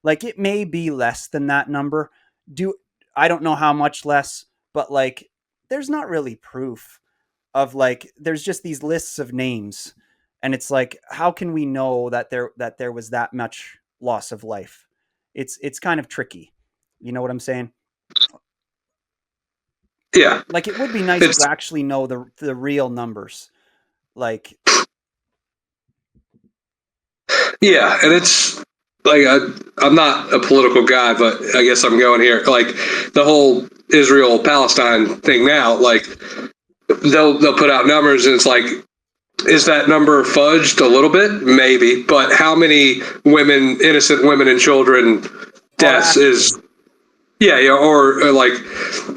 Like, it may be less than that number. I don't know how much less, but like, there's not really proof of, like, there's just these lists of names, and it's like, how can we know that there was that much loss of life? It's kind of tricky. You know what I'm saying? Yeah, Like, it would be nice to it's actually know the real numbers. Like, yeah, and it's like I'm not a political guy, but I guess I'm going here. Like the whole Israel Palestine thing now, like they'll put out numbers, and it's like, is that number fudged a little bit? Maybe, but how many women, innocent women and children are deaths actually is yeah, yeah, or like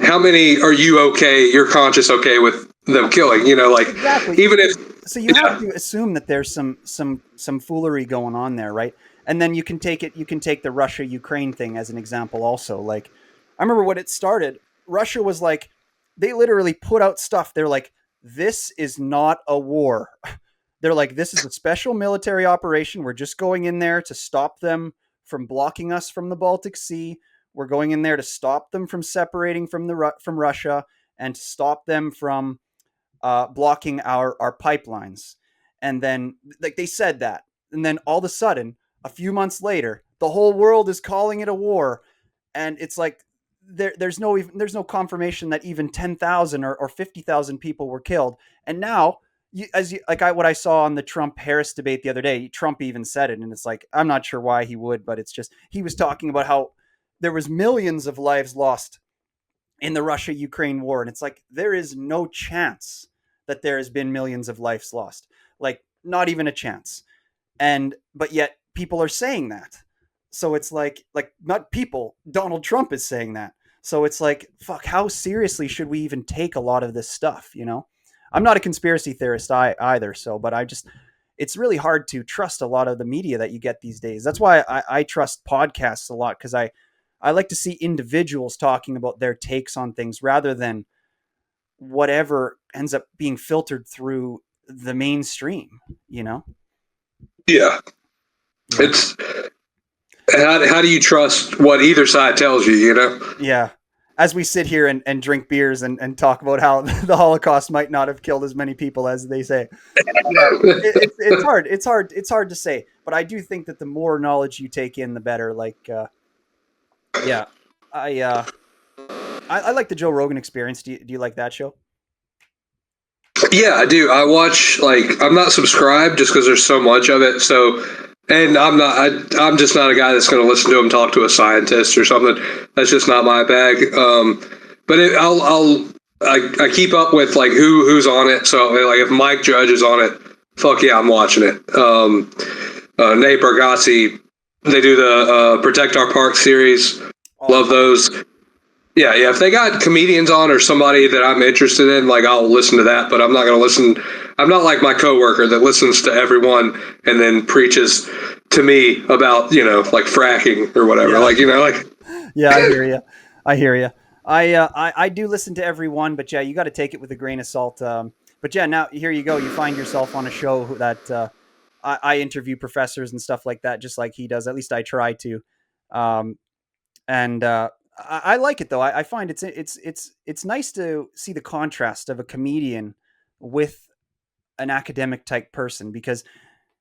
how many are you okay? You're conscious okay with them killing? You know, like exactly. even if So you have yeah, to assume that there's some foolery going on there, right? And then you can take the Russia Ukraine thing as an example also. Like, I remember when it started, Russia was like, they literally put out stuff. They're like, this is not a war. They're like, this is a special military operation. We're just going in there to stop them from blocking us from the Baltic Sea. We're going in there to stop them from separating from Russia, and to stop them from blocking our pipelines. And then, like, they said that, and then all of a sudden, a few months later, the whole world is calling it a war, and it's like, there's no confirmation that even 10,000 or 50,000 people were killed. And now, what I saw on the Trump Harris debate the other day, Trump even said it, and it's like, I'm not sure why he would, but it's just, he was talking about how there was millions of lives lost in the Russia Ukraine war. And it's like, there is no chance that there has been millions of lives lost. Like, not even a chance. But yet people are saying that. So it's like not people, Donald Trump is saying that. So it's like, fuck, how seriously should we even take a lot of this stuff, you know? I'm not a conspiracy theorist either, so, but it's really hard to trust a lot of the media that you get these days. That's why I trust podcasts a lot, because I like to see individuals talking about their takes on things rather than whatever ends up being filtered through the mainstream, you know? yeah, Yeah. it's how do you trust what either side tells you? You know? Yeah. As we sit here and drink beers and talk about how the Holocaust might not have killed as many people as they say. Yeah. It's hard. It's hard to say. But I do think that the more knowledge you take in, the better. Like, yeah. I, uh, I like the Joe Rogan Experience. Do you like that show? Yeah, I do. I watch like I'm not subscribed just because there's so much of it. So, and I'm not. I'm just not a guy that's going to listen to him talk to a scientist or something. That's just not my bag. But I keep up with like who's on it. So like if Mike Judge is on it, fuck yeah, I'm watching it. Nate Bargatze, they do the Protect Our Park series. Oh, I Love love it. those. Yeah, yeah. If they got comedians on or somebody that I'm interested in, like I'll listen to that. But I'm not going to listen. I'm not like my coworker that listens to everyone and then preaches to me about like fracking or whatever. Yeah. Like like Yeah, I hear you. I hear you. I do listen to everyone, but yeah, you got to take it with a grain of salt. But yeah, now here you go. You find yourself on a show that I interview professors and stuff like that, just like he does. At least I try to. Um, and I like it though. I find it's nice to see the contrast of a comedian with an academic type person, because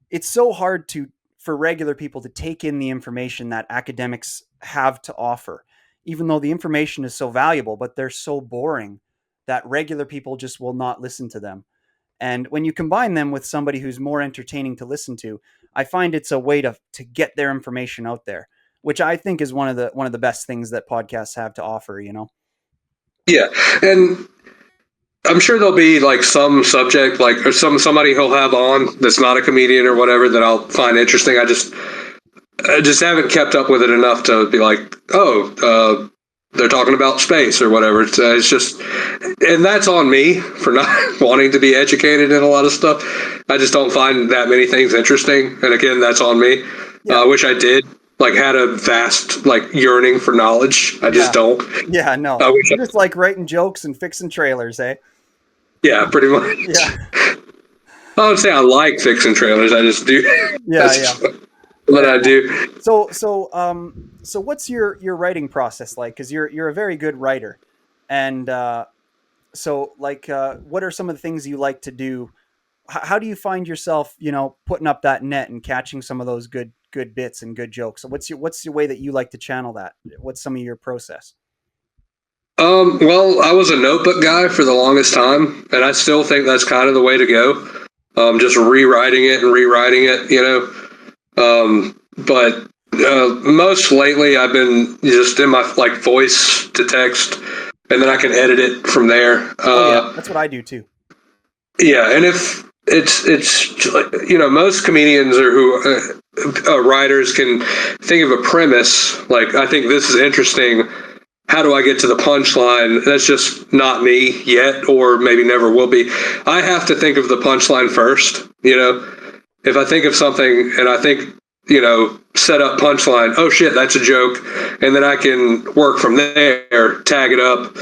it's so hard to for regular people to take in the information that academics have to offer, even though the information is so valuable, but they're so boring that regular people just will not listen to them. And when you combine them with somebody who's more entertaining to listen to, I find it's a way to get their information out there, which I think is one of the best things that podcasts have to offer, you know. yeah, and I'm sure there'll be like some subject like or somebody he'll have on that's not a comedian or whatever that I'll find interesting. I just haven't kept up with it enough to be like, oh, they're talking about space or whatever. It's just, and that's on me for not wanting to be educated in a lot of stuff. I just don't find that many things interesting, and again, that's on me. Yeah. I wish I did. Like had a vast like yearning for knowledge. I just Yeah. don't. Yeah, no. I wish. You just like writing jokes and fixing trailers, eh? Yeah, pretty Yeah. much. I would say I like fixing trailers. I just do. Yeah, That's yeah. just, that Fair I enough. do. So what's your writing process like? Because you're a very good writer, and what are some of the things you like to do? How do you find yourself, putting up that net and catching some of those good bits and good jokes? So what's your way that you like to channel that? What's some of your process? Well, I was a notebook guy for the longest time, and I still think that's kind of the way to go. Just rewriting it and rewriting it, but most lately, I've been just in my like voice to text, and then I can edit it from there. Oh yeah, that's what I do too. Yeah, and if it's most comedians or who writers can think of a premise like I think this is interesting. How do I get to the punchline? That's just not me yet, or maybe never will be. I have to think of the punchline first. If I think of something and I think set up punchline, oh shit, that's a joke, and then I can work from there, tag it up,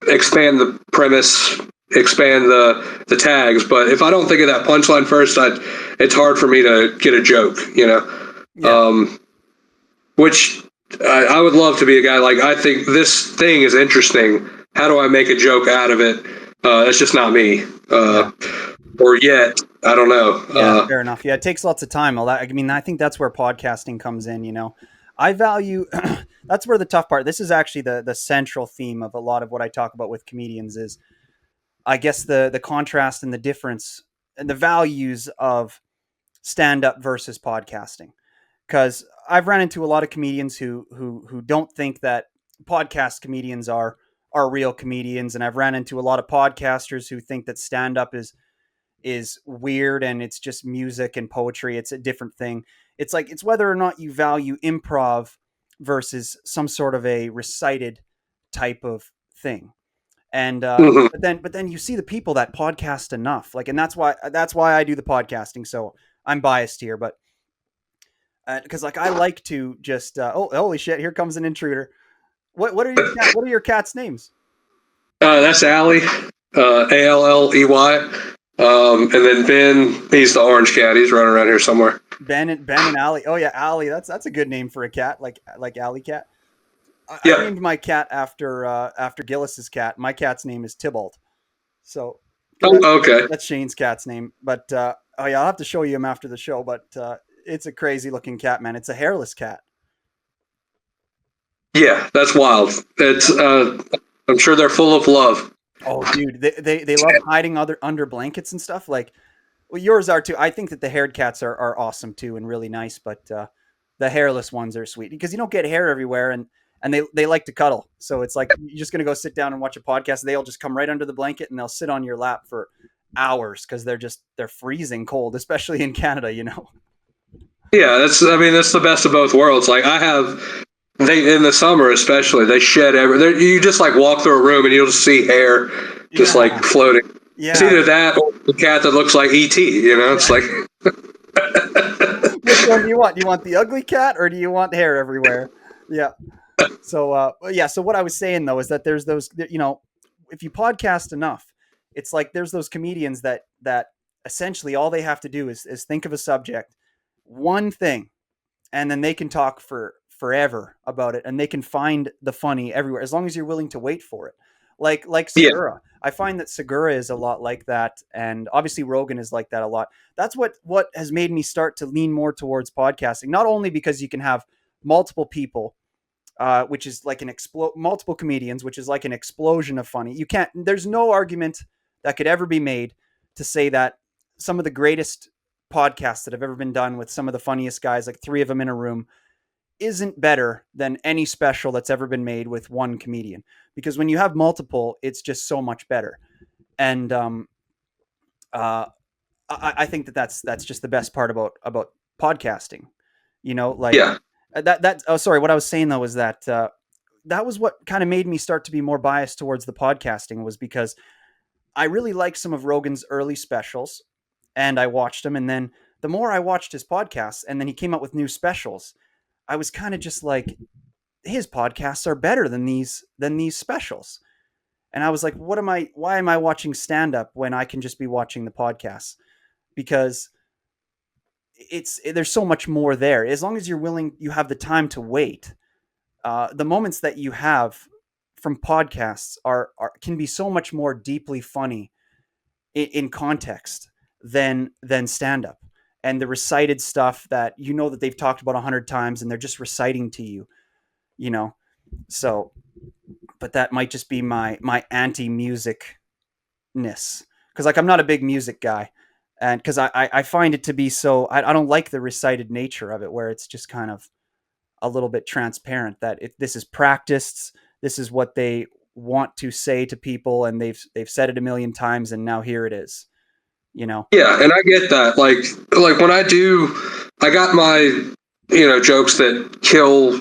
expand the premise, expand the tags. But if I don't think of that punchline first, it's hard for me to get a joke. Yeah, Um, which I would love to be a guy like I think this thing is interesting. How do I make a joke out of it? That's just not me. yeah. Or yet, I don't know. Yeah, fair enough. Yeah, it takes lots of time. I mean, I think that's where podcasting comes in. I value that's where the tough part. This is actually the central theme of a lot of what I talk about with comedians is, I guess, the contrast and the difference and the values of stand up versus podcasting. Because I've run into a lot of comedians who don't think that podcast comedians are real comedians, and I've ran into a lot of podcasters who think that stand up is weird and it's just music and poetry. It's a different thing. It's like it's whether or not you value improv versus some sort of a recited type of thing. And Mhm. but then you see the people that podcast enough, like, and that's why I do the podcasting. So I'm biased here, but because like I like to just oh, holy shit, here comes an intruder. What are your cat's names? That's Allie, Alley. And then Ben, he's the orange cat. He's running around here somewhere. Ben and Allie. Oh yeah, Allie. That's a good name for a cat, like Alley cat. I Yep. named my cat after Gillis's cat. My cat's name is Tybalt. So that Oh, okay. that's Shane's cat's name. But oh yeah, I'll have to show you him after the show. But it's a crazy looking cat, man. It's a hairless cat. Yeah, that's wild. It's. Yeah. I'm sure they're full of love. Oh, dude, they love hiding under blankets and stuff. Like, well, yours are too. I think that the haired cats are awesome too and really nice, but the hairless ones are sweet because you don't get hair everywhere, and they like to cuddle. So it's like you're just gonna go sit down and watch a podcast. They'll just come right under the blanket and they'll sit on your lap for hours because they're freezing cold, especially in Canada. Yeah, that's. I mean, that's the best of both worlds. Like I have, they in the summer especially, they shed You just like walk through a room and you'll just see hair, just like Yeah, floating. It's yeah, either that or the cat that looks like ET. It's yeah. like. Which one do you want? Do you want the ugly cat or do you want hair everywhere? Yeah. So yeah. So what I was saying though is that there's those, if you podcast enough, it's like there's those comedians that essentially all they have to do is think of a subject, one thing, and then they can talk for forever about it, and they can find the funny everywhere as long as you're willing to wait for it. Like Yeah, Segura, I find that Segura is a lot like that, and obviously Rogan is like that a lot. That's what has made me start to lean more towards podcasting. Not only because you can have multiple people, which is like multiple comedians, which is like an explosion of funny. You can't. There's no argument that could ever be made to say that some of the greatest podcasts that have ever been done with some of the funniest guys, like three of them in a room, isn't better than any special that's ever been made with one comedian. Because when you have multiple, it's just so much better. And uh, I think that's just the best part about podcasting. Like yeah, that. Oh, sorry. What I was saying though was that that was what kind of made me start to be more biased towards the podcasting, was because I really liked some of Rogan's early specials, and I watched them, and then the more I watched his podcasts, and then he came out with new specials, I was kind of just like, his podcasts are better than these specials. And I was like, why am I watching stand up when I can just be watching the podcasts? Because there's so much more there. As long as you're willing, you have the time to wait. The moments that you have from podcasts can be so much more deeply funny in context than stand up, and the recited stuff that that they've talked about 100 times and they're just reciting to you, you know. So, but that might just be my anti musicness, because like I'm not a big music guy, and because I find it to be so I don't like the recited nature of it, where it's just kind of a little bit transparent that if this is practiced, this is what they want to say to people, and they've said it a million times, and now here it is, you know. Yeah, and I get that. Like when I got my jokes that kill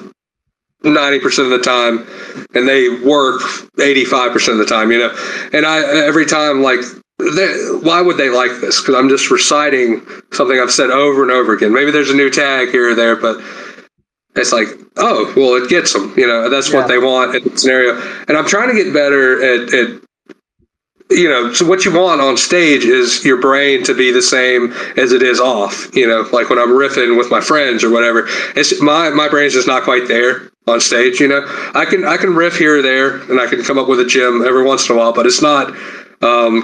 90% of the time, and they work 85% of the time. And I every time why would they like this? Because I'm just reciting something I've said over and over again. Maybe there's a new tag here or there, but it's like, oh, well, it gets them. That's what they want in the scenario. And I'm trying to get better at so what you want on stage is your brain to be the same as it is off. Like when I'm riffing with my friends or whatever, it's my brain's just not quite there on stage. I can riff here or there, and I can come up with a gem every once in a while, but it's not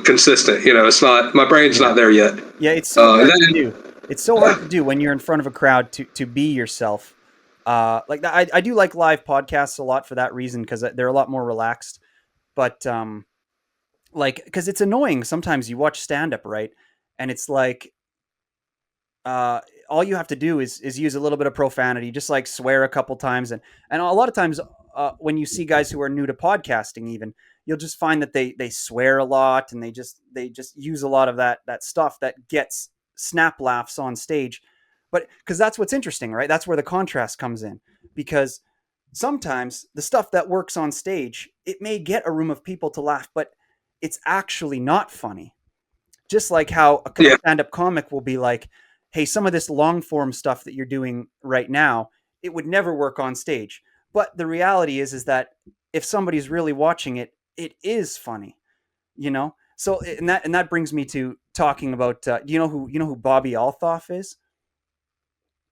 consistent. It's not, my brain's not there yet. Yeah, it's so hard to do. It's so hard to do when you're in front of a crowd to be yourself. Like that, I do like live podcasts a lot for that reason, because they're a lot more relaxed. But like, because it's annoying sometimes. You watch stand up, right, and it's like all you have to do is use a little bit of profanity, just like swear a couple times, and a lot of times when you see guys who are new to podcasting, even, you'll just find that they swear a lot, and they just use a lot of that stuff that gets snap laughs on stage. But because that's what's interesting, right? That's where the contrast comes in, because sometimes the stuff that works on stage, it may get a room of people to laugh, but it's actually not funny. Just like how a stand-up comic will be like, hey, some of this long form stuff that you're doing right now, it would never work on stage. But the reality is that if somebody's really watching it, it is funny, you know? So, and that brings me to talking about, do you know who Bobby Althoff is?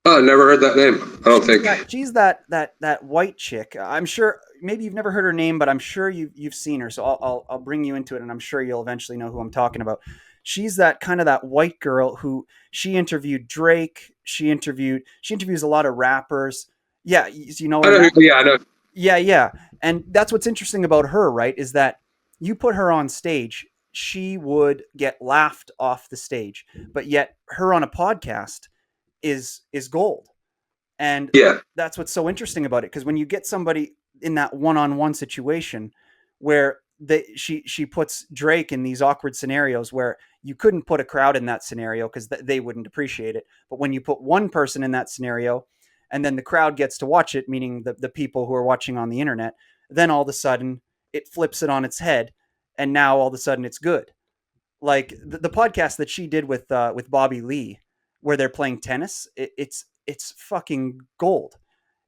Oh, never heard that name. I don't think. She's that white chick. I'm sure maybe you've never heard her name, but I'm sure you've seen her. So I'll bring you into it, and I'm sure you'll eventually know who I'm talking about. She's that kind of that white girl who she interviewed Drake. She interviews a lot of rappers. Yeah, you know her. Yeah, I know. Yeah. And that's what's interesting about her, right? Is that you put her on stage, she would get laughed off the stage, but yet her on a podcast is gold. And that's what's so interesting about it, because when you get somebody in that one-on-one situation where she puts Drake in these awkward scenarios where you couldn't put a crowd in that scenario because they wouldn't appreciate it. But when you put one person in that scenario, and then the crowd gets to watch it, meaning the people who are watching on the internet, then all of a sudden it flips it on its head, and now all of a sudden it's good. Like the podcast that she did with Bobby Lee, where they're playing tennis, it's fucking gold.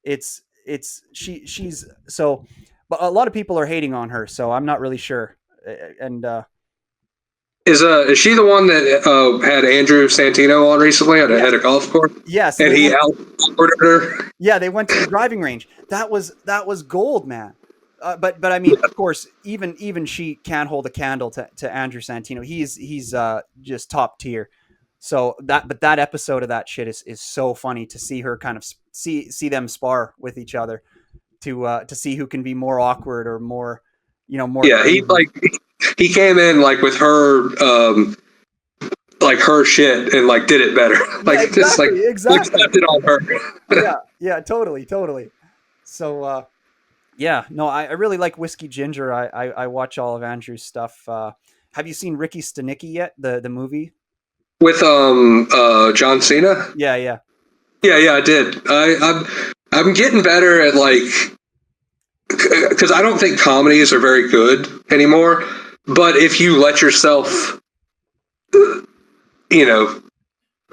She's so, but a lot of people are hating on her, so I'm not really sure. And is she the one that had Andrew Santino on recently at a golf course? Yes, and he out-ordered her. Yeah, they went to the driving range. That was gold, man. But I mean, of course, even she can't hold a candle to Andrew Santino. He's just top tier. So that episode of that shit is so funny to see her kind of see them spar with each other to see who can be more awkward or more, more. Yeah, he came in with her her shit and did it better. Exactly. It on her. yeah, totally. So yeah, no, I really like Whiskey Ginger. I watch all of Andrew's stuff. Have you seen Ricky Stenicki yet? The movie with John Cena? Yeah. Yeah, I did. I'm getting better at because I don't think comedies are very good anymore. But if you let yourself,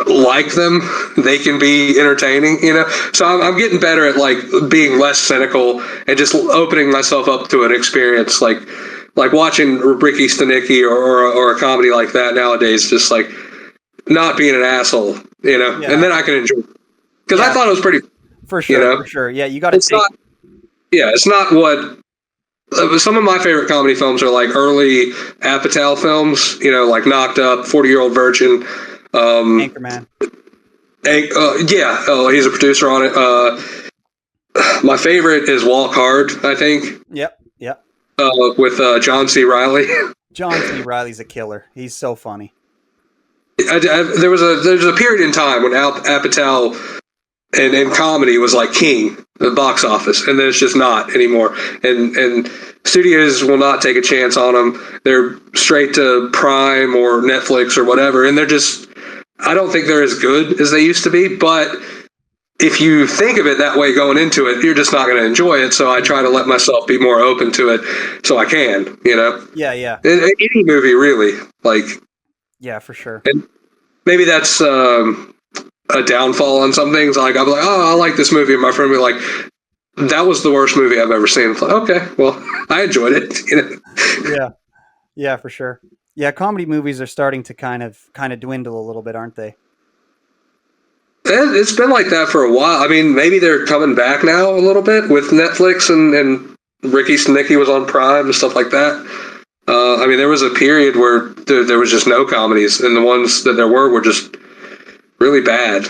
like them, they can be entertaining. So I'm getting better at being less cynical and just opening myself up to an experience, like watching Ricky Stenicki or a comedy like that nowadays. Just not being an asshole and Yeah, then I can enjoy it. Because I yeah, thought it was pretty, for you sure, for know, sure. Yeah, you got to it's take. not, yeah, it's not what some of my favorite comedy films are like early Apatow films, like Knocked Up, 40-Year-Old Virgin. Um, Anchorman. yeah, he's a producer on it. My favorite is Walk Hard, I think, Yep, yep. with John C. Riley. John C. Riley's a killer. He's so funny. There's a period in time when Apatow and comedy was like king, the box office, and then it's just not anymore. And studios will not take a chance on them. They're straight to Prime or Netflix or whatever, and they're just. I don't think they're as good as they used to be, but if you think of it that way going into it, you're just not going to enjoy it. So I try to let myself be more open to it so I can. Yeah, yeah, Any movie really, like, yeah, for sure. and maybe that's a downfall on some things. Like I'll be like, oh, I like this movie, and my friend will be like, that was the worst movie I've ever seen. It's like, okay, well, I enjoyed it. Yeah, yeah, for sure. Yeah, comedy movies are starting to kind of dwindle a little bit, aren't they? It's been like that for a while. I mean, maybe they're coming back now a little bit with Netflix and Ricky Snicky was on Prime and stuff like that. I mean, there was a period where there was just no comedies, and the ones that there were just really bad.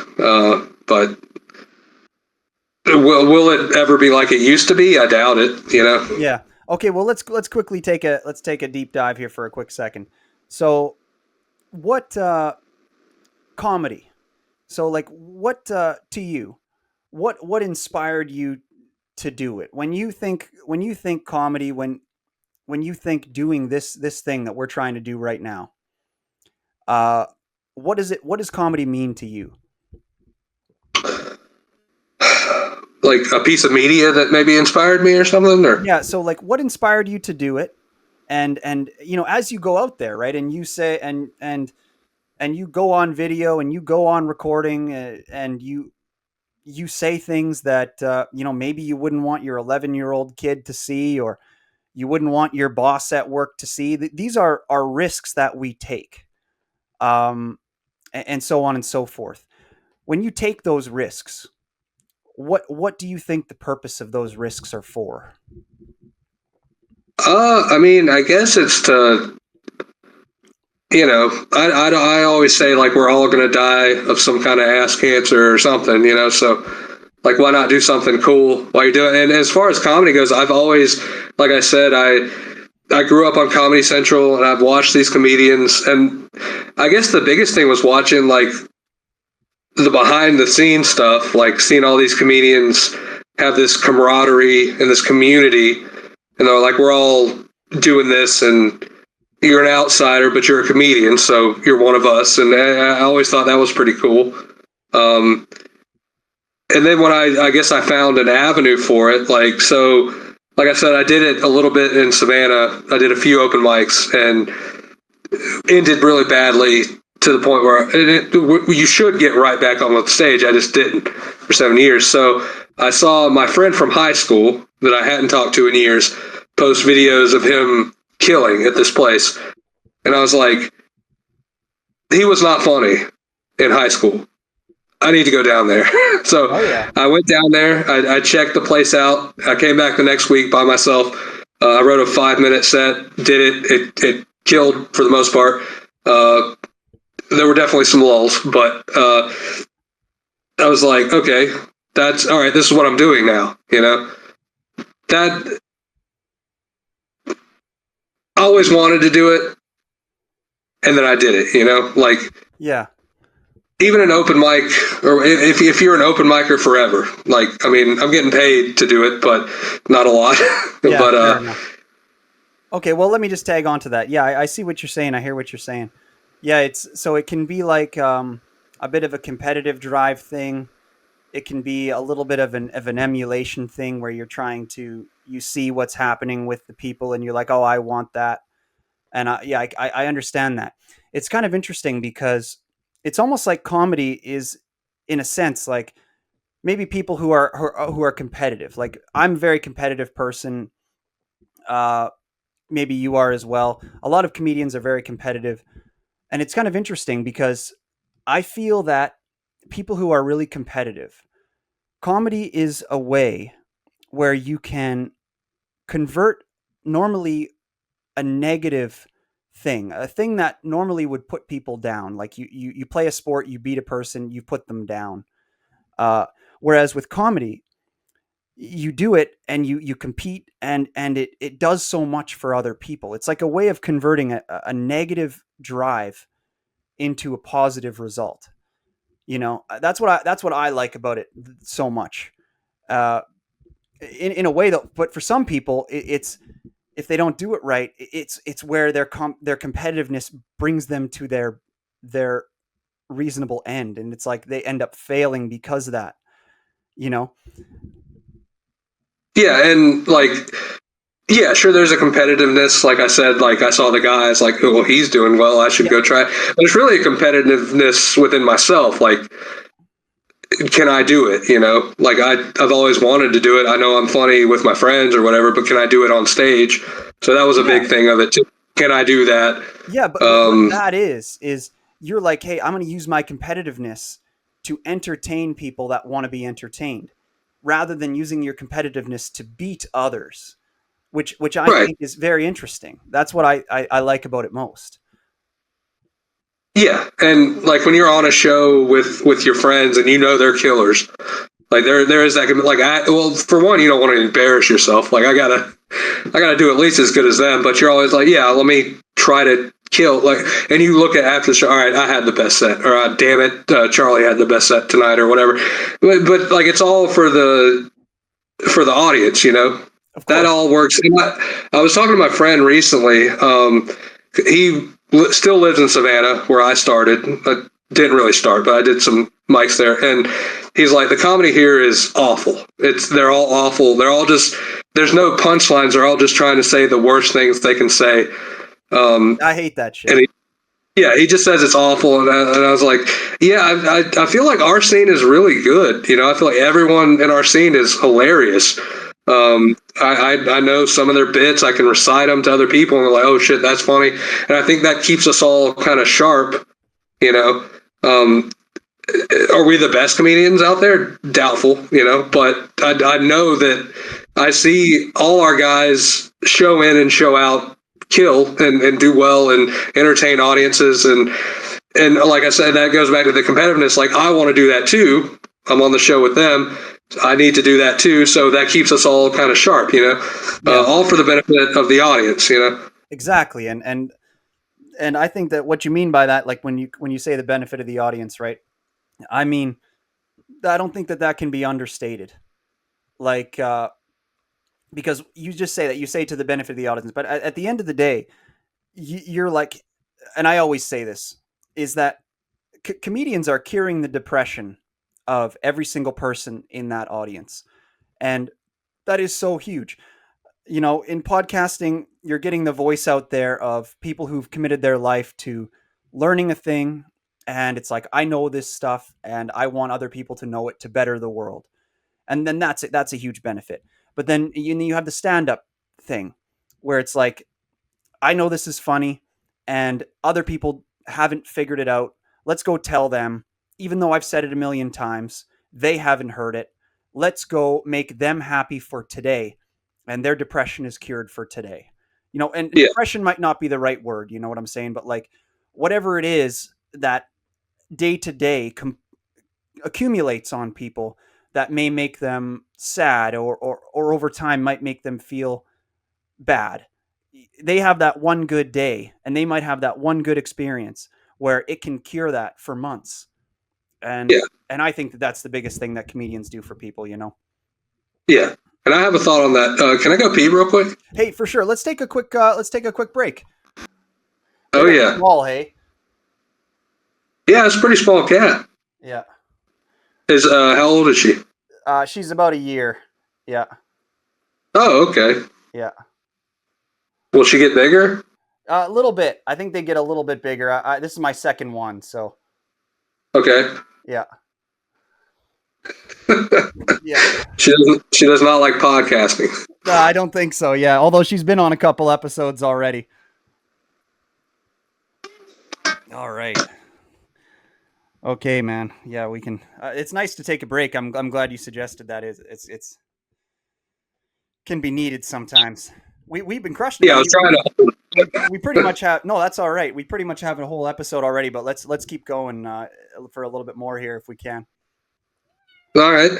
But will it ever be like it used to be? I doubt it. Yeah. Okay, well let's quickly take a deep dive here for a quick second. So, what comedy? So like what to you? What inspired you to do it? When you think comedy, when you think doing this thing that we're trying to do right now, uh what does comedy mean to you? Like a piece of media that maybe inspired me or something, or Yeah, so like what inspired you to do it? And as you go out there, right? And you say and you go on video and you go on recording, and you say things that maybe you wouldn't want your 11-year-old kid to see, or you wouldn't want your boss at work to see. These are risks that we take, and so on and so forth. When you take those risks, what do you think the purpose of those risks are for? I mean, I guess it's to I always say like we're all going to die of some kind of ass cancer or something. So like why not do something cool while you're doing it? And as far as comedy goes, I've always, like I said, I grew up on Comedy Central and I've watched these comedians, and I guess the biggest thing was watching like the behind the scenes stuff, like seeing all these comedians have this camaraderie and this community, and they're like, we're all doing this, and you're an outsider, but you're a comedian, so you're one of us. And I always thought that was pretty cool. Um, and then when I guess I found an avenue for it, like I said, I did it a little bit in Savannah. I did a few open mics and ended really badly to the point where you should get right back on the stage. I just didn't for 7 years. So I saw my friend from high school that I hadn't talked to in years post videos of him killing at this place. And I was like, he was not funny in high school. I need to go down there. So Oh yeah. I went down there. I checked the place out. I came back the next week by myself. I wrote a 5-minute set, did it. It killed for the most part. There were definitely some lulls, but I was like, okay, that's all right. This is what I'm doing now. That I always wanted to do it, and then I did it. Like Yeah. even an open mic, or if you're an open micer forever, like I mean, I'm getting paid to do it, but not a lot. Yeah, but fair enough. Okay, well, let me just tag on to that. Yeah, I see what you're saying. I hear what you're saying. Yeah, it can be like a bit of a competitive drive thing. It can be a little bit of an emulation thing where you see what's happening with the people and you're like, oh, I want that. And yeah, I understand that. It's kind of interesting because it's almost like comedy is, in a sense, like maybe people who are competitive. Like I'm a very competitive person. Uh, Maybe you are as well. A lot of comedians are very competitive, and it's kind of interesting because I feel that. people who are really competitive. Comedy is a way where you can convert normally a negative thing, a thing that normally would put people down. Like you play a sport, you beat a person, you put them down. Uh, Whereas with comedy, you do it and you compete, and it does so much for other people. It's like a way of converting a negative drive into a positive result. That's what I like about it so much. Uh, in a way though, but for some people, it's if they don't do it right, it's where their competitiveness brings them to their reasonable end, and it's like they end up failing because of that. You know? Yeah, and like, yeah, sure. There's a competitiveness. Like I said, like I saw the guys, like, oh, well, he's doing well. I should Yeah, go try. But it's really a competitiveness within myself. Like, can I do it? Like I've always wanted to do it. I know I'm funny with my friends or whatever, but can I do it on stage? So that was a yeah, big thing of it too. Can I do that? yeah. But what Um, that is you're like, hey, I'm going to use my competitiveness to entertain people that want to be entertained, rather than using your competitiveness to beat others, which I right. think is very interesting. That's what I like about it most. Yeah, and like when you're on a show with your friends and they're killers, like there is that like well, for one, you don't want to embarrass yourself. Like I gotta do at least as good as them, but you're always like, yeah, let me try to kill. Like, and you look at after the show, all right, I had the best set, or damn it, Charlie had the best set tonight, or whatever. But like it's all for the audience, Of that course. all works. And I was talking to my friend recently. He still lives in Savannah, where I started. I didn't really start, but I did some mics there. And he's like, the comedy here is awful. They're all awful. They're all just there's no punchlines. They're all just trying to say the worst things they can say. I hate that And shit. yeah, he just says it's awful, and I was like, yeah, I feel like our scene is really good. I feel like everyone in our scene is hilarious. I know some of their bits. I can recite them to other people, and they're like, oh shit, that's funny. And I think that keeps us all kind of sharp. You know, um, are we the best comedians out there? Doubtful. But I know that I see all our guys show in and show out, kill and do well and entertain audiences and like I said, that goes back to the competitiveness. Like I want to do that too. I'm on the show with them. I need to do that too. So that keeps us all kind of sharp, Yeah, all for the benefit of the audience. exactly. And I think that what you mean by that, like when you say the benefit of the audience, right? I mean, I don't think that can be understated. Like, because you just say that you say to the benefit of the audience, but at the end of the day, you're like, and I always say this, is that comedians are curing the depression of every single person in that audience, and that is so huge. In podcasting, you're getting the voice out there of people who've committed their life to learning a thing, and it's like, I know this stuff and I want other people to know it to better the world. And then that's it. That's a huge benefit. But then you have the stand up thing where it's like, I know this is funny and other people haven't figured it out. Let's go tell them, even though I've said it a million times, they haven't heard it. Let's go make them happy for today, and their depression is cured for today. And Yeah, depression might not be the right word, you know what I'm saying? But like, whatever it is that day to day accumulates on people that may make them sad, or over time might make them feel bad. They have that one good day, and they might have that one good experience where it can cure that for months. And yeah, and I think that that's the biggest thing that comedians do for people. yeah. And I have a thought on that. Can I go pee real quick? Hey, for sure. Let's take a quick break. They Oh got yeah, small, hey. yeah. It's a pretty small cat. Yeah. Is how old is she? She's about a year. Yeah. Oh, okay. Yeah. Will she get bigger? A little bit. I think they get a little bit bigger. This is my second one, so Okay. yeah. Yeah. She does not like podcasting. I don't think so. Yeah, although she's been on a couple episodes already. All right. Okay, man. Yeah, we can. It's nice to take a break. I'm glad you suggested that. It's can be needed sometimes. We've been crushing it, Yeah, I man. was trying to. We pretty much have no. That's all right. We pretty much have a whole episode already, but let's keep going for a little bit more here if we can. All right.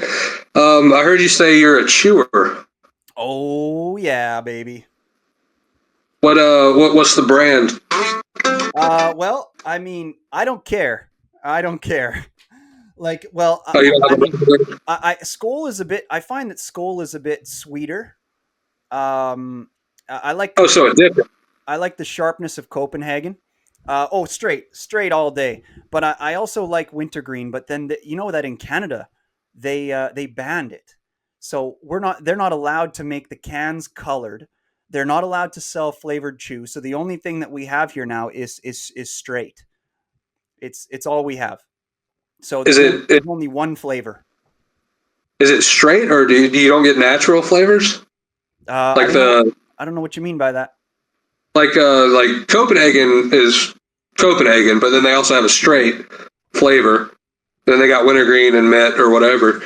I heard you say you're a chewer. Oh yeah, baby. What's the brand? Well, I mean, I don't care. I don't care. Like, well, Oh, you don't I have a mean, brand? I Skoal is a bit. I find that Skoal is a bit sweeter. I like Oh, the so a different. I like the sharpness of Copenhagen. Oh, straight all day. But I also like wintergreen. But then you know that in Canada, they banned it, so they're not allowed to make the cans colored. They're not allowed to sell flavored chew. So the only thing that we have here now is straight. It's all we have. So Is there's only one flavor. is it straight or do you don't get natural flavors I like don't know what the I don't know what you mean by that. like Copenhagen is Copenhagen, but then they also have a straight flavor. Then they got wintergreen and mint or whatever.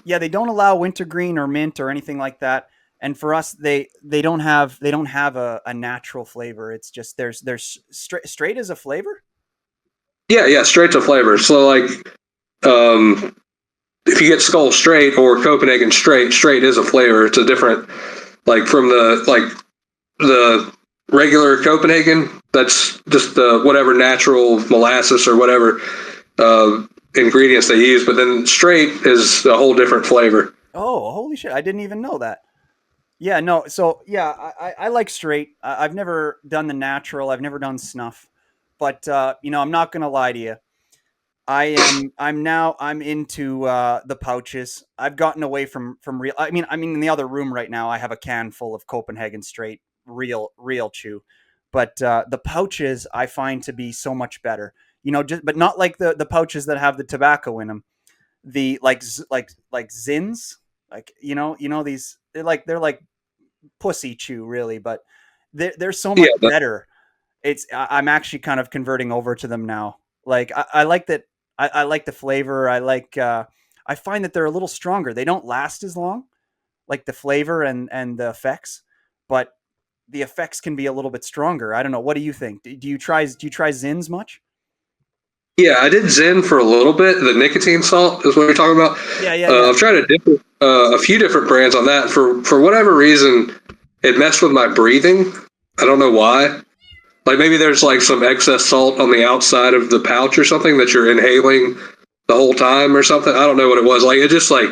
Yeah, they don't allow wintergreen or mint or anything like that. And for us, they don't have a natural flavor. It's just there's straight as a flavor. yeah, yeah, straight to flavor. So like um, if you get Skull straight or Copenhagen straight, straight is a flavor. It's a different like from the regular Copenhagen. That's just the whatever natural molasses or whatever ingredients they use. But then straight is a whole different flavor. Oh, holy shit! I didn't even know that. Yeah, no. So yeah, I like straight. I've never done the natural. I've never done snuff. But I'm not gonna lie to you. I'm into the pouches. I've gotten away from real. I mean, in the other room right now, I have a can full of Copenhagen straight real chew, but the pouches I find to be so much better. Just but not like the pouches that have the tobacco in them. The like Zins, like these they're like pussy chew really, but they're so Yeah, much better. I'm actually kind of converting over to them now. Like I like that. I like the flavor. I find that they're a little stronger. They don't last as long, like the flavor and the effects, but the effects can be a little bit stronger. I don't know. What do you think? Do you try Zins much? yeah. I did Zen for a little bit. The nicotine salt is what you're talking about. Yeah, yeah, yeah. I've tried a few different brands on that. For whatever reason, it messed with my breathing. I don't know why. Like maybe there's like some excess salt on the outside of the pouch or something that you're inhaling the whole time or something. I don't know what it was. Like it just like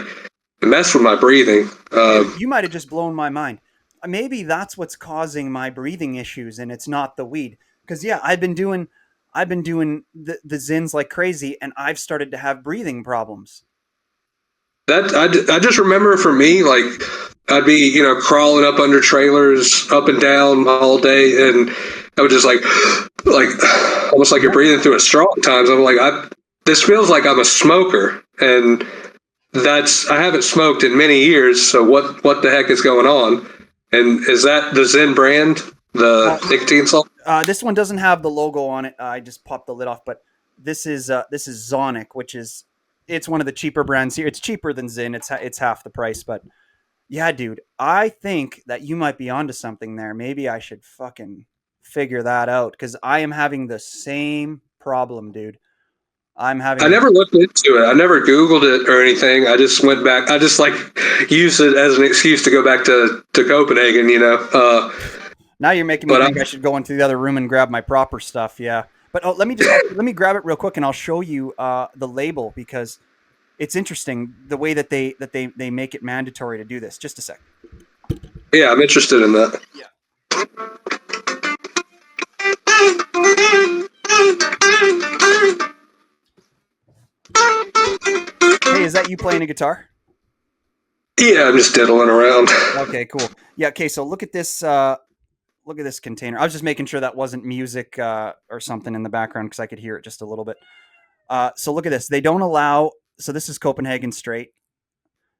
it messed with my breathing. Dude, you might have just blown my mind. Maybe that's what's causing my breathing issues, and it's not the weed. Because yeah, I've been doing the Zins like crazy, and I've started to have breathing problems. That I just remember for me, like I'd be crawling up under trailers, up and down all day, and I would just like almost like you're Yeah. breathing through a straw at times. I'm like, this feels like I'm a smoker, and that's I haven't smoked in many years. So what the heck is going on? And is that the Zen brand, the Uh, nicotine salt? this one doesn't have the logo on it. I just popped the lid off, but this is Zonic, which is it's one of the cheaper brands here. It's cheaper than Zin. It's half the price, but yeah, dude, I think that you might be onto something there. Maybe I should fucking figure that out because I am having the same problem, dude. I'm I having never looked into it. I never Googled it or anything. I just went back. I just like used it as an excuse to go back to Copenhagen, now you're making me But think I should go into the other room and grab my proper stuff. Yeah, but let me grab it real quick and I'll show you the label because it's interesting the way that they make it mandatory to do this. Just a sec. yeah, I'm interested in that. Yeah. Hey, is that you playing a guitar? Yeah, I'm just diddling around. Okay, cool. Yeah. Okay, so look at this. Look at this container. I was just making sure that wasn't music or something in the background because I could hear it just a little bit. So look at this. They don't allow. So this is Copenhagen straight.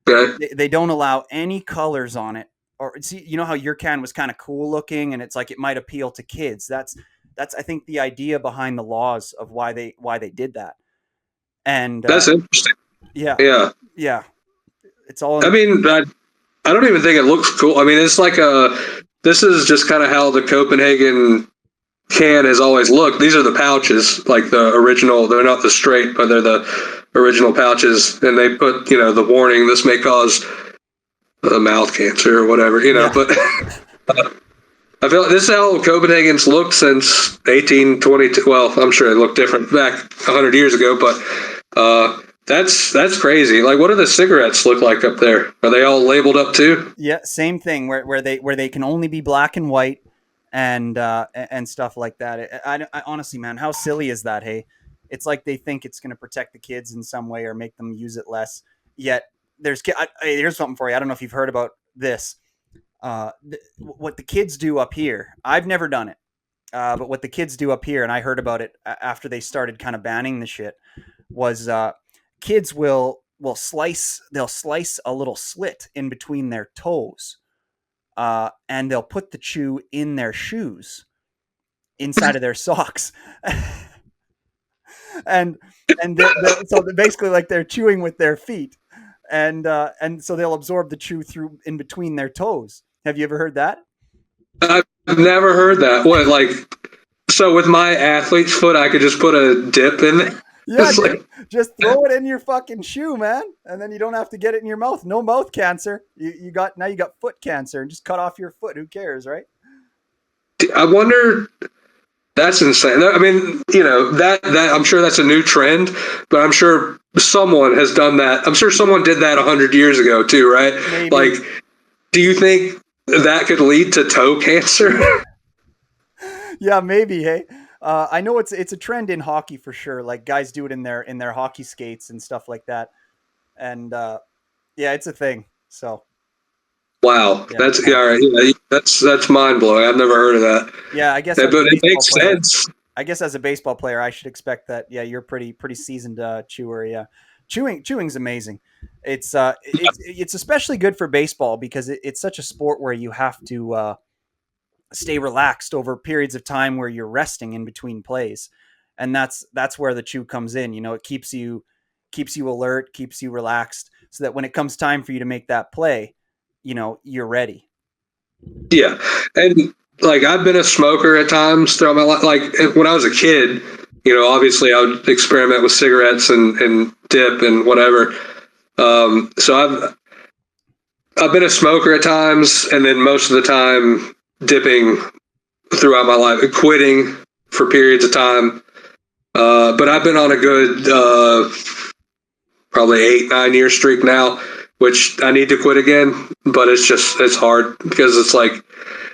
Okay. They don't allow any colors on it. Or see, you know how your can was kind of cool looking, and it's like it might appeal to kids. That's I think the idea behind the laws of why they did that. And That's interesting. yeah, Yeah. yeah, it's all I in, mean, I don't even think it looks cool. I mean, it's like this is just kind of how the Copenhagen can has always looked. These are the pouches, like the original. They're not the straight, but they're the original pouches. And they put, the warning, this may cause mouth cancer or whatever, yeah. but I feel like this is how Copenhagen's looked since 1822. Well, I'm sure it looked different back 100 years ago, but that's crazy. Like, what do the cigarettes look like up there? Are they all labeled up too? Yeah, same thing where they can only be black and white and stuff like that. I honestly, man, how silly is that? Hey, it's like they think it's going to protect the kids in some way or make them use it less. Yet here's something for you. I don't know if you've heard about this. What the kids do up here, I've never done it. But what the kids do up here, and I heard about it after they started kind of banning the shit, was kids they'll slice a little slit in between their toes, and they'll put the chew in their shoes inside of their socks, and so basically like they're chewing with their feet, and so they'll absorb the chew through in between their toes. Have you ever heard that? I've never heard that. What, like, so with my athlete's foot, I could just put a dip in there? Yeah, It's dude. like, Just throw it in your fucking shoe, man, and then you don't have to get it in your mouth. No mouth cancer. You got foot cancer, and just cut off your foot. Who cares, right? I wonder. That's insane. I mean, that I'm sure that's a new trend, but I'm sure someone has done that. I'm sure someone did that 100 years ago too, right? Maybe. Like, do you think that could lead to toe cancer? Yeah, maybe. Hey, I know it's a trend in hockey for sure. Like guys do it in their hockey skates and stuff like that, and yeah, it's a thing. So Wow, yeah, that's kind yeah, of all right, crazy. yeah, that's mind blowing. I've never heard of that. Yeah, I guess Yeah, as a but it baseball makes player, sense. I should expect that. Yeah, you're pretty seasoned chewer. Yeah, chewing's amazing. It's especially good for baseball because it's such a sport where you have to stay relaxed over periods of time where you're resting in between plays, and that's where the chew comes in. It keeps you alert, keeps you relaxed, so that when it comes time for you to make that play, you're ready. Yeah, and like I've been a smoker at times throughout my life. Like when I was a kid, obviously I would experiment with cigarettes and dip and whatever. So I've been a smoker at times, and then most of the time dipping throughout my life, quitting for periods of time. But I've been on a good probably 8-9 year streak now, which I need to quit again. But it's hard because it's like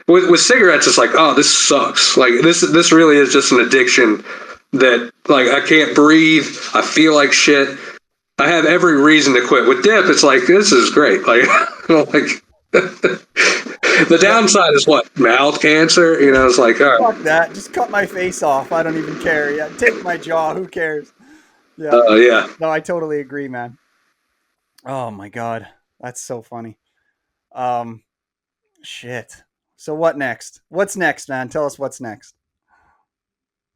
with cigarettes, it's like, oh, this sucks. Like this really is just an addiction that like I can't breathe. I feel like shit. I have every reason to quit. With dip, it's like this is great. Like like the Yeah, downside is what, mouth cancer. It's like, all right, fuck that. Just cut my face off. I don't even care. Yeah, take my jaw. Who cares? Yeah. yeah. No, I totally agree, man. Oh my god, that's so funny. Um, shit. So what next? What's next, man? Tell us what's next.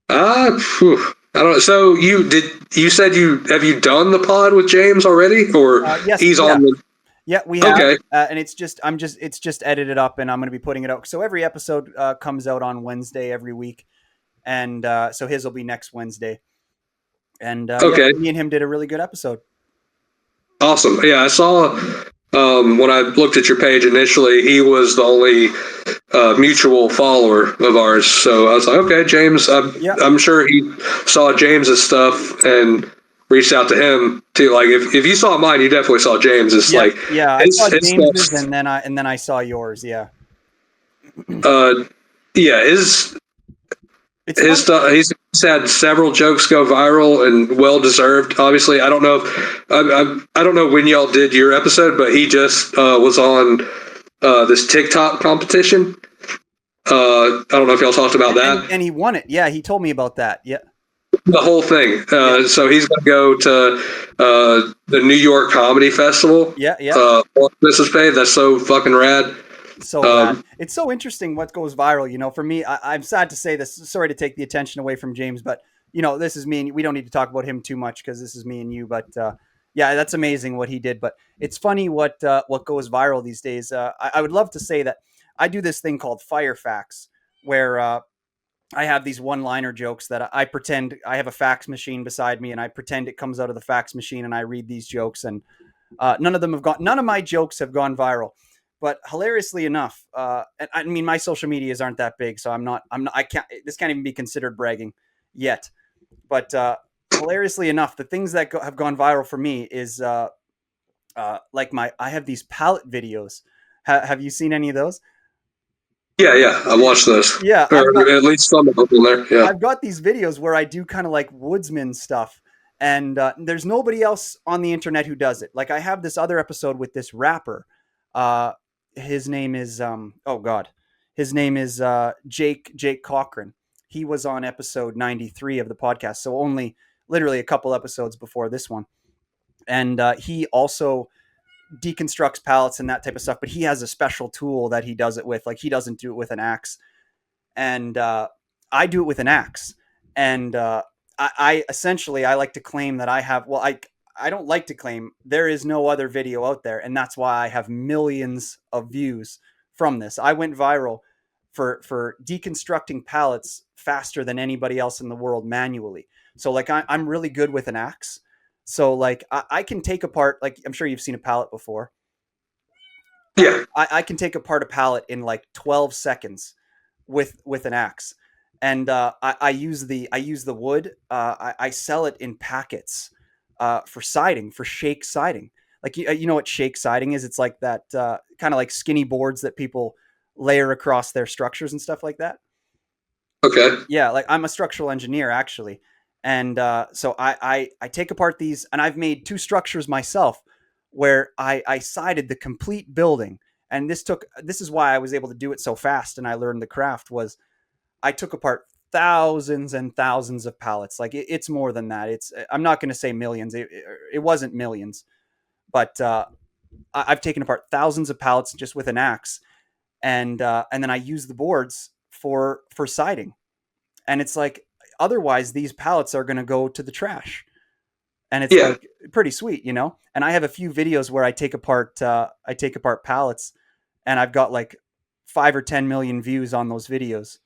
I don't know. So you said you done the pod with James already, or Yes, he's yeah, on the? yeah, we have, Okay, and it's just edited up, and I'm going to be putting it out. So every episode comes out on Wednesday every week, and so his will be next Wednesday. And yeah, okay, me and him did a really good episode. awesome. Yeah, I saw when I looked at your page initially, he was the only mutual follower of ours. So I was like, okay, James. Yeah, I'm sure he saw James's stuff and reached out to him too. Like if you saw mine, you definitely saw James's. yeah, Like yeah. I saw his James's, stuff. and then I saw yours. Yeah, Uh, yeah, it's his funny. stuff. He's had several jokes go viral and well deserved. Obviously, I don't know if I don't know when y'all did your episode, but he just was on this TikTok competition. I don't know if y'all talked about that. And he won it. Yeah, he told me about that. Yeah, The whole thing. yeah, So he's going to go to the New York Comedy Festival. yeah, yeah. Mrs. Pay. That's so fucking rad. So rad. Um, It's so interesting what goes viral. For me, I'm sad to say this. Sorry to take the attention away from James, but this is me and we don't need to talk about him too much because this is me and you. But yeah, that's amazing what he did. But it's funny what goes viral these days. I would love to say that I do this thing called fire facts, where I have these one-liner jokes that I pretend I have a fax machine beside me, and I pretend it comes out of the fax machine, and I read these jokes, and none of my jokes have gone viral. But hilariously enough, I mean, my social medias aren't that big, so I can't. This can't even be considered bragging yet. But hilariously enough, the things that have gone viral for me is like I have these palette videos. Have you seen any of those? Yeah, yeah, I watched those, Yeah, or at least some of them in there. Yeah. I've got these videos where I do kind of like woodsman stuff, and there's nobody else on the internet who does it. Like I have this other episode with this rapper. Uh, his name is oh god, his name is Jake Cochran. He was on episode 93 of the podcast, so only literally a couple episodes before this one. And he also deconstructs pallets and that type of stuff, but he has a special tool that he does it with. Like he doesn't do it with an axe, and I do it with an axe. And I essentially I like to claim that I have. Well, I don't like to claim there is no other video out there, and that's why I have millions of views from this. I went viral for deconstructing pallets faster than anybody else in the world manually. So like I'm really good with an axe. So like I can take apart, like I'm sure you've seen a pallet before. Yeah. I can take apart a pallet in like 12 seconds with an axe, and I use the wood. I sell it in packets for siding, for shake siding. Like you know what shake siding is? It's like that kind of like skinny boards that people layer across their structures and stuff like that. Okay. Yeah, like I'm a structural engineer actually, and so I take apart these, and I've made two structures myself where I sided the complete building, and this is why I was able to do it so fast, and I learned the craft was I took apart thousands and thousands of pallets. Like it's more than that. It's I'm not going to say millions. It wasn't millions, but I've taken apart thousands of pallets just with an axe, and then I use the boards for siding. And it's like otherwise these pallets are going to go to the trash, and it's Yeah. like pretty sweet. And I have a few videos where I take apart pallets, and I've got like 5 or 10 million views on those videos.